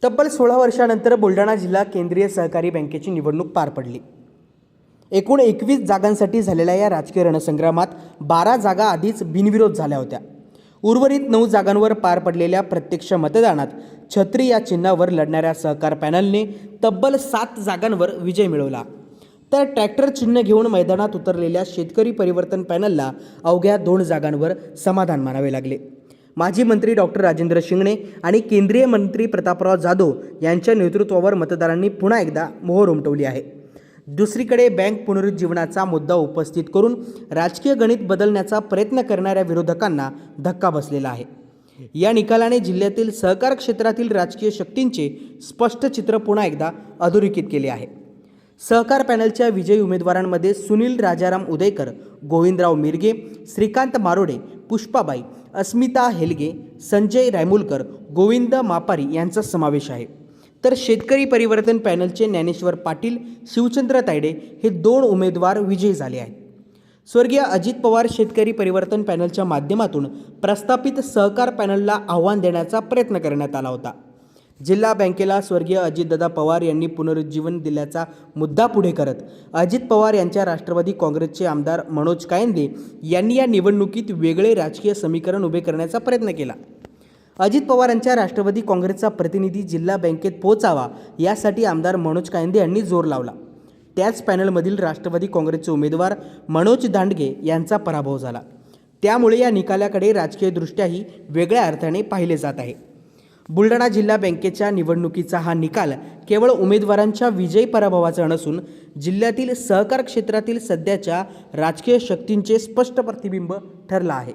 तब्बल 16 वर्षानंतर बुलढाणा जिल्हा केंद्रीय सहकारी बँकेची निवडणूक पार पडली। एकूण 21 जागांसाठी झालेल्या या राजकीय रणसंग्रामात 12 जागा आधीच बिनविरोध झाल्या होत्या। उर्वरित 9 जागांवर पार पडलेल्या प्रत्यक्ष मतदानात छत्री या चिन्हावर लढणाऱ्या सहकार पॅनलने तब्बल 7 जागांवर विजय मिळवला, तर ट्रॅक्टर चिन्ह घेऊन मैदानात उतरलेल्या शेतकरी परिवर्तन पॅनलला अवघ्या 2 जागांवर समाधान मानावे लागले। माजी मंत्री डॉक्टर राजेंद्र शिंगणे आणि केंद्रीय मंत्री प्रतापराव जाधव यांच्या नेतृत्वावर मतदारांनी पुन्हा एकदा मोहर उमटवली आहे। दुसरीकडे बँक पुनरुज्जीवनाचा मुद्दा उपस्थित करून राजकीय गणित बदलण्याचा प्रयत्न करणाऱ्या विरोधकांना धक्का बसलेला आहे। या निकालाने जिल्ह्यातील सहकार क्षेत्रातील राजकीय शक्तींचे स्पष्ट चित्र पुन्हा एकदा अधोरेखित केले आहे। सहकार पॅनलच्या विजयी उमेदवारांमध्ये सुनील राजाराम उदयकर, गोविंदराव मिरगे, श्रीकांत मारोडे, पुष्पाबाई, अस्मिता हेलगे, संजय रायमुलकर, गोविंद मापारी यांचा समावेश आहे। तर शेतकरी परिवर्तन पॅनलचे ज्ञानेश्वर पाटील, शिवचंद्र तायडे हे 2 उमेदवार विजयी झाले आहेत। स्वर्गीय अजित पवार शेतकरी परिवर्तन पॅनलच्या माध्यमातून प्रस्थापित सहकार पॅनलला आव्हान देण्याचा प्रयत्न करण्यात आला होता। जिल्हा बँकेला स्वर्गीय अजितदादा पवार यांनी पुनरुज्जीवन दिल्याचा मुद्दा पुढे करत अजित पवार यांच्या राष्ट्रवादी काँग्रेसचे आमदार मनोज कायंदे यांनी या निवडणुकीत वेगळे राजकीय समीकरण उभे करण्याचा प्रयत्न केला। अजित पवार यांच्या राष्ट्रवादी काँग्रेसचा प्रतिनिधी जिल्हा बँकेत पोहोचावा यासाठी आमदार मनोज कायंदे यांनी जोर लावला। त्याच पॅनलमधील राष्ट्रवादी काँग्रेसचे उमेदवार मनोज दांडगे यांचा पराभव झाला। त्यामुळे या निकालाकडे राजकीयदृष्ट्याही वेगळ्या अर्थाने पाहिले जात आहे। बुलढाणा जिल्हा बँकेच्या निवडणुकीचा हा निकाल केवळ उमेदवारांच्या विजयी पराभवाचा नसून जिल्ह्यातील सहकार क्षेत्रातील सध्याच्या राजकीय शक्तींचे स्पष्ट प्रतिबिंब ठरला आहे।